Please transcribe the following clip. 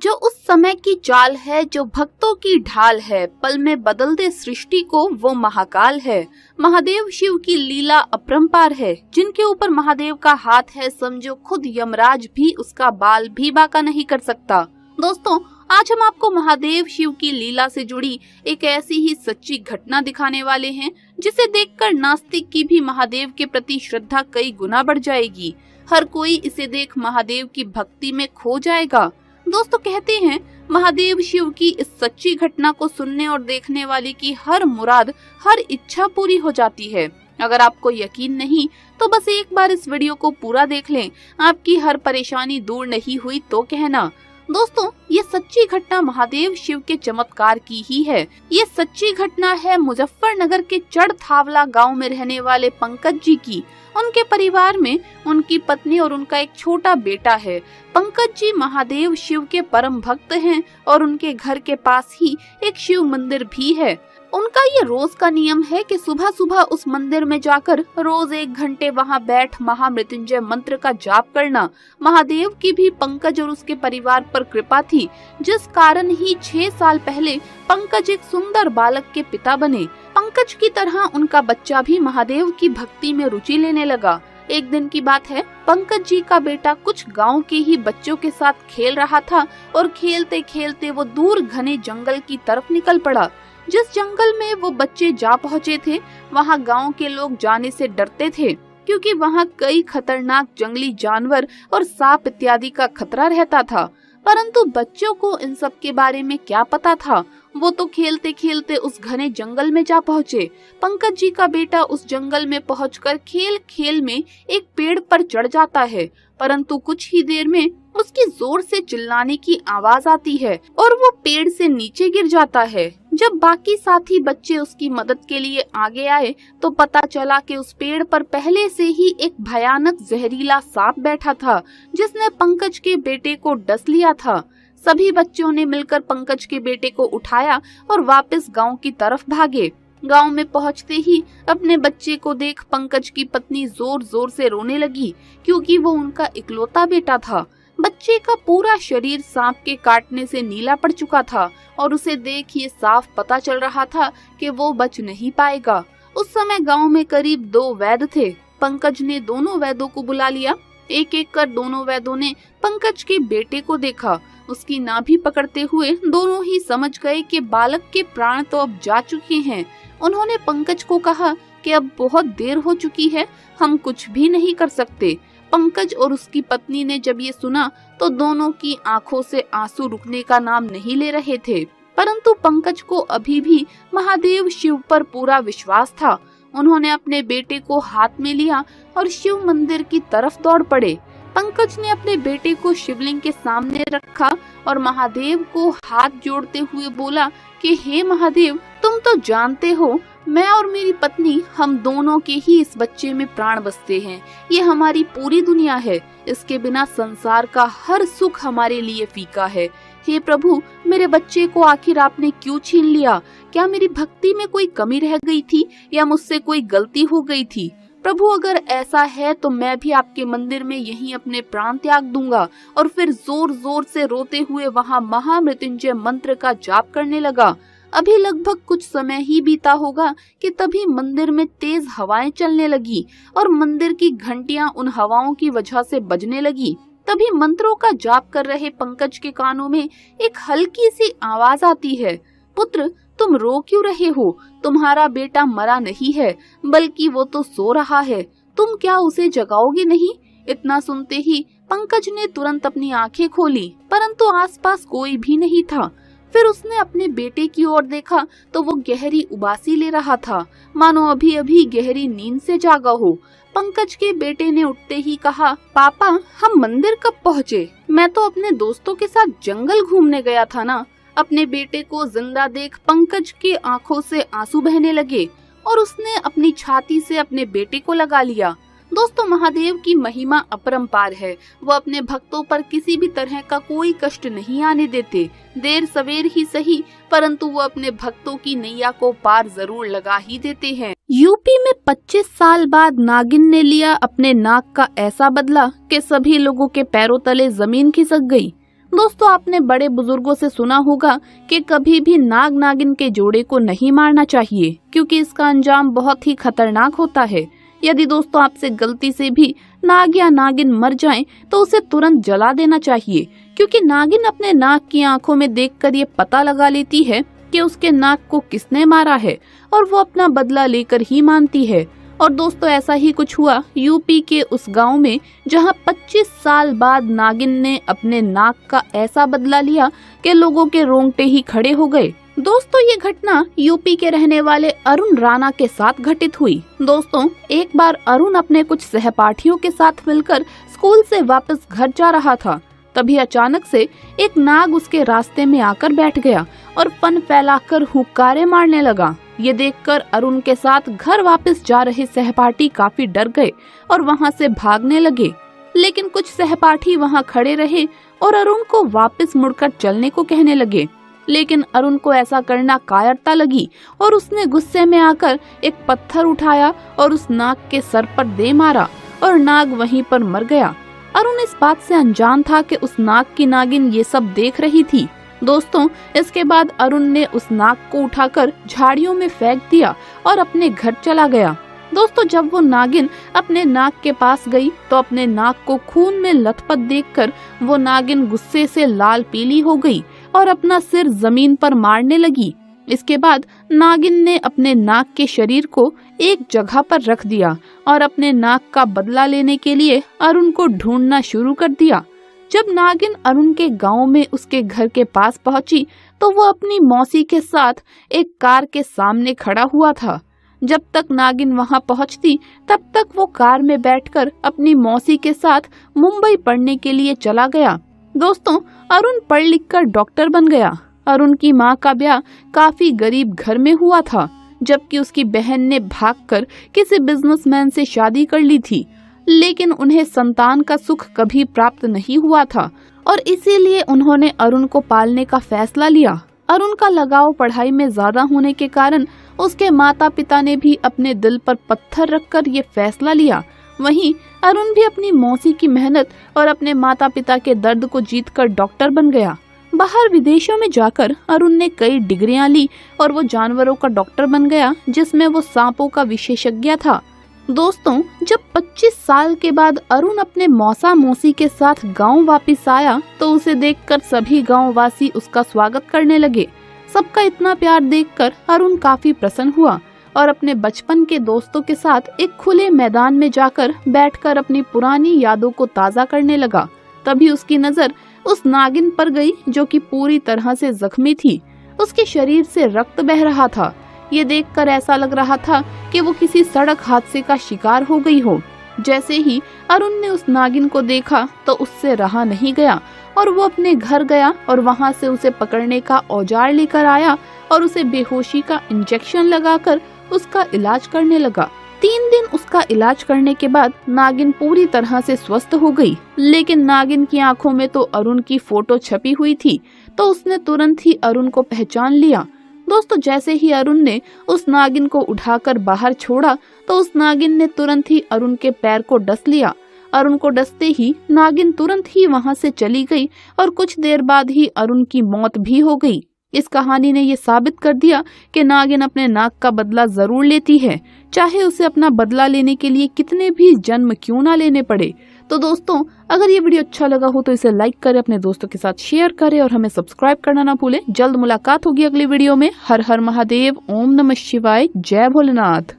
जो उस समय की चाल है, जो भक्तों की ढाल है, पल में बदल दे सृष्टि को, वो महाकाल है। महादेव शिव की लीला अपरंपार है। जिनके ऊपर महादेव का हाथ है, समझो खुद यमराज भी उसका बाल भी बांका नहीं कर सकता। दोस्तों, आज हम आपको महादेव शिव की लीला से जुड़ी एक ऐसी ही सच्ची घटना दिखाने वाले हैं, जिसे देखकर नास्तिक की भी महादेव के प्रति श्रद्धा कई गुना बढ़ जाएगी। हर कोई इसे देख महादेव की भक्ति में खो जाएगा। दोस्तों, कहते हैं महादेव शिव की इस सच्ची घटना को सुनने और देखने वाले की हर मुराद, हर इच्छा पूरी हो जाती है। अगर आपको यकीन नहीं तो बस एक बार इस वीडियो को पूरा देख लें, आपकी हर परेशानी दूर नहीं हुई तो कहना। दोस्तों, ये सच्ची घटना महादेव शिव के चमत्कार की ही है। ये सच्ची घटना है मुजफ्फरनगर के चढ़थावला गांव में रहने वाले पंकज जी की। उनके परिवार में उनकी पत्नी और उनका एक छोटा बेटा है। पंकज जी महादेव शिव के परम भक्त हैं और उनके घर के पास ही एक शिव मंदिर भी है। उनका ये रोज का नियम है कि सुबह सुबह उस मंदिर में जाकर रोज 1 घंटे वहां बैठ महामृत्युंजय मंत्र का जाप करना। महादेव की भी पंकज और उसके परिवार पर कृपा थी, जिस कारण ही 6 साल पहले पंकज एक सुंदर बालक के पिता बने। पंकज की तरह उनका बच्चा भी महादेव की भक्ति में रुचि लेने लगा। एक दिन की बात है, पंकज जी का बेटा कुछ गांव के ही बच्चों के साथ खेल रहा था और खेलते खेलते वो दूर घने जंगल की तरफ निकल पड़ा। जिस जंगल में वो बच्चे जा पहुँचे थे, वहाँ गांव के लोग जाने से डरते थे, क्योंकि वहाँ कई खतरनाक जंगली जानवर और सांप इत्यादि का खतरा रहता था। परंतु बच्चों को इन सब के बारे में क्या पता था। वो तो खेलते खेलते उस घने जंगल में जा पहुँचे। पंकज जी का बेटा उस जंगल में पहुंचकर खेल खेल में एक पेड़ पर चढ़ जाता है, परंतु कुछ ही देर में उसकी जोर से चिल्लाने की आवाज आती है और वो पेड़ से नीचे गिर जाता है। जब बाकी साथी बच्चे उसकी मदद के लिए आगे आए तो पता चला कि उस पेड़ पर पहले से ही एक भयानक जहरीला सांप बैठा था, जिसने पंकज के बेटे को डस लिया था। सभी बच्चों ने मिलकर पंकज के बेटे को उठाया और वापस गांव की तरफ भागे। गांव में पहुंचते ही अपने बच्चे को देख पंकज की पत्नी जोर जोर से रोने लगी, क्योंकि वो उनका इकलौता बेटा था। बच्चे का पूरा शरीर सांप के काटने से नीला पड़ चुका था और उसे देख ये साफ पता चल रहा था कि वो बच नहीं पाएगा। उस समय गांव में करीब 2 वैद्य थे। पंकज ने दोनों वैद्यों को बुला लिया। एक एक कर दोनों वैद्यों ने पंकज के बेटे को देखा। उसकी नाभि पकड़ते हुए दोनों ही समझ गए कि बालक के प्राण तो अब जा चुके हैं। उन्होंने पंकज को कहा कि अब बहुत देर हो चुकी है, हम कुछ भी नहीं कर सकते। पंकज और उसकी पत्नी ने जब ये सुना तो दोनों की आंखों से आंसू रुकने का नाम नहीं ले रहे थे। परंतु पंकज को अभी भी महादेव शिव पर पूरा विश्वास था। उन्होंने अपने बेटे को हाथ में लिया और शिव मंदिर की तरफ दौड़ पड़े। पंकज ने अपने बेटे को शिवलिंग के सामने रखा और महादेव को हाथ जोड़ते हुए बोला कि हे महादेव, तुम तो जानते हो मैं और मेरी पत्नी, हम दोनों के ही इस बच्चे में प्राण बसते हैं। ये हमारी पूरी दुनिया है। इसके बिना संसार का हर सुख हमारे लिए फीका है। हे प्रभु, मेरे बच्चे को आखिर आपने क्यों छीन लिया? क्या मेरी भक्ति में कोई कमी रह गई थी या मुझसे कोई गलती हो गई थी? प्रभु, अगर ऐसा है तो मैं भी आपके मंदिर में यहीं अपने प्राण त्याग दूंगा। और फिर जोर जोर से रोते हुए वहाँ महामृत्युंजय मंत्र का जाप करने लगा। अभी लगभग कुछ समय ही बीता होगा कि तभी मंदिर में तेज हवाएं चलने लगी और मंदिर की घंटियां उन हवाओं की वजह से बजने लगी। तभी मंत्रों का जाप कर रहे पंकज के कानों में एक हल्की सी आवाज आती है, पुत्र, तुम रो क्यों रहे हो? तुम्हारा बेटा मरा नहीं है, बल्कि वो तो सो रहा है। तुम क्या उसे जगाओगे नहीं? इतना सुनते ही पंकज ने तुरंत अपनी आंखें खोली, परंतु आसपास कोई भी नहीं था। फिर उसने अपने बेटे की ओर देखा तो वो गहरी उबासी ले रहा था, मानो अभी अभी गहरी नींद से जागा हो। पंकज के बेटे ने उठते ही कहा, पापा, हम मंदिर कब पहुँचे? मैं तो अपने दोस्तों के साथ जंगल घूमने गया था ना। अपने बेटे को जिंदा देख पंकज की आंखों से आंसू बहने लगे और उसने अपनी छाती से अपने बेटे को लगा लिया। दोस्तों, महादेव की महिमा अपरंपार है। वो अपने भक्तों पर किसी भी तरह का कोई कष्ट नहीं आने देते। देर सवेर ही सही, परंतु वो अपने भक्तों की नैया को पार जरूर लगा ही देते हैं। यूपी में 25 साल बाद नागिन ने लिया अपने नाक का ऐसा बदला कि सभी लोगों के पैरों तले जमीन खिसक गई। दोस्तों, आपने बड़े बुजुर्गों से सुना होगा कि कभी भी नाग नागिन के जोड़े को नहीं मारना चाहिए, क्योंकि इसका अंजाम बहुत ही खतरनाक होता है। यदि दोस्तों आपसे गलती से भी नाग या नागिन मर जाएं, तो उसे तुरंत जला देना चाहिए, क्योंकि नागिन अपने नाग की आंखों में देखकर ये पता लगा लेती है कि उसके नाग को किसने मारा है, और वो अपना बदला लेकर ही मानती है। और दोस्तों, ऐसा ही कुछ हुआ यूपी के उस गांव में, जहां 25 साल बाद नागिन ने अपने नाग का ऐसा बदला लिया कि लोगों के रोंगटे ही खड़े हो गए। दोस्तों, ये घटना यूपी के रहने वाले अरुण राणा के साथ घटित हुई। दोस्तों, एक बार अरुण अपने कुछ सहपाठियों के साथ मिलकर स्कूल से वापस घर जा रहा था। तभी अचानक से एक नाग उसके रास्ते में आकर बैठ गया और फन फैलाकर हुक्कारे मारने लगा। ये देखकर अरुण के साथ घर वापस जा रहे सहपाठी काफी डर गए और वहां से भागने लगे, लेकिन कुछ सहपाठी वहां खड़े रहे और अरुण को वापस मुड़कर चलने को कहने लगे। लेकिन अरुण को ऐसा करना कायरता लगी और उसने गुस्से में आकर एक पत्थर उठाया और उस नाग के सर पर दे मारा और नाग वहीं पर मर गया। अरुण इस बात से अनजान था कि उस नाग की नागिन ये सब देख रही थी। दोस्तों, इसके बाद अरुण ने उस नाग को उठाकर झाड़ियों में फेंक दिया और अपने घर चला गया। दोस्तों, जब वो नागिन अपने नाग के पास गई तो अपने नाग को खून में लथपथ देखकर वो नागिन गुस्से से लाल पीली हो गई और अपना सिर जमीन पर मारने लगी। इसके बाद नागिन ने अपने नाग के शरीर को एक जगह पर रख दिया और अपने नाग का बदला लेने के लिए अरुण को ढूंढना शुरू कर दिया। जब नागिन अरुण के गांव में उसके घर के पास पहुंची तो वो अपनी मौसी के साथ एक कार के सामने खड़ा हुआ था। जब तक नागिन वहां पहुंचती तब तक वो कार में बैठकर अपनी मौसी के साथ मुंबई पढ़ने के लिए चला गया। दोस्तों, अरुण पढ़ लिख कर डॉक्टर बन गया। अरुण की मां का ब्याह काफी गरीब घर में हुआ था, जबकि उसकी बहन ने भागकर किसी बिजनेसमैन से शादी कर ली थी, लेकिन उन्हें संतान का सुख कभी प्राप्त नहीं हुआ था और इसीलिए उन्होंने अरुण को पालने का फैसला लिया। अरुण का लगाव पढ़ाई में ज्यादा होने के कारण उसके माता पिता ने भी अपने दिल पर पत्थर रखकर ये फैसला लिया। वहीं अरुण भी अपनी मौसी की मेहनत और अपने माता पिता के दर्द को जीतकर डॉक्टर बन गया। बाहर विदेशों में जाकर अरुण ने कई डिग्रियां ली और वो जानवरों का डॉक्टर बन गया, जिसमें वो सांपों का विशेषज्ञ था। दोस्तों, जब 25 साल के बाद अरुण अपने मौसा मौसी के साथ गांव वापस आया तो उसे देखकर सभी गांव वासी उसका स्वागत करने लगे। सबका इतना प्यार देखकर अरुण काफी प्रसन्न हुआ और अपने बचपन के दोस्तों के साथ एक खुले मैदान में जाकर बैठकर अपनी पुरानी यादों को ताज़ा करने लगा। तभी उसकी नजर उस नागिन पर गई, जो कि पूरी तरह से जख्मी थी। उसके शरीर से रक्त बह रहा था। ये देखकर ऐसा लग रहा था कि वो किसी सड़क हादसे का शिकार हो गई हो। जैसे ही अरुण ने उस नागिन को देखा तो उससे रहा नहीं गया और वो अपने घर गया और वहां से उसे पकड़ने का औजार लेकर आया और उसे बेहोशी का इंजेक्शन लगाकर उसका इलाज करने लगा। 3 दिन उसका इलाज करने के बाद नागिन पूरी तरह से स्वस्थ हो गई, लेकिन नागिन की आंखों में तो अरुण की फोटो छपी हुई थी, तो उसने तुरंत ही अरुण को पहचान लिया। दोस्तों, जैसे ही अरुण ने उस नागिन को उठाकर बाहर छोड़ा तो उस नागिन ने तुरंत ही अरुण के पैर को डस लिया। अरुण को डसते ही नागिन तुरंत ही वहां से चली गई और कुछ देर बाद ही अरुण की मौत भी हो गई। इस कहानी ने ये साबित कर दिया कि नागिन अपने नाग का बदला जरूर लेती है, चाहे उसे अपना बदला लेने के लिए कितने भी जन्म क्यों ना लेने पड़े। तो दोस्तों, अगर ये वीडियो अच्छा लगा हो तो इसे लाइक करें, अपने दोस्तों के साथ शेयर करें और हमें सब्सक्राइब करना ना भूलें। जल्द मुलाकात होगी अगली वीडियो में। हर हर महादेव, ओम नमः शिवाय, जय भोलेनाथ।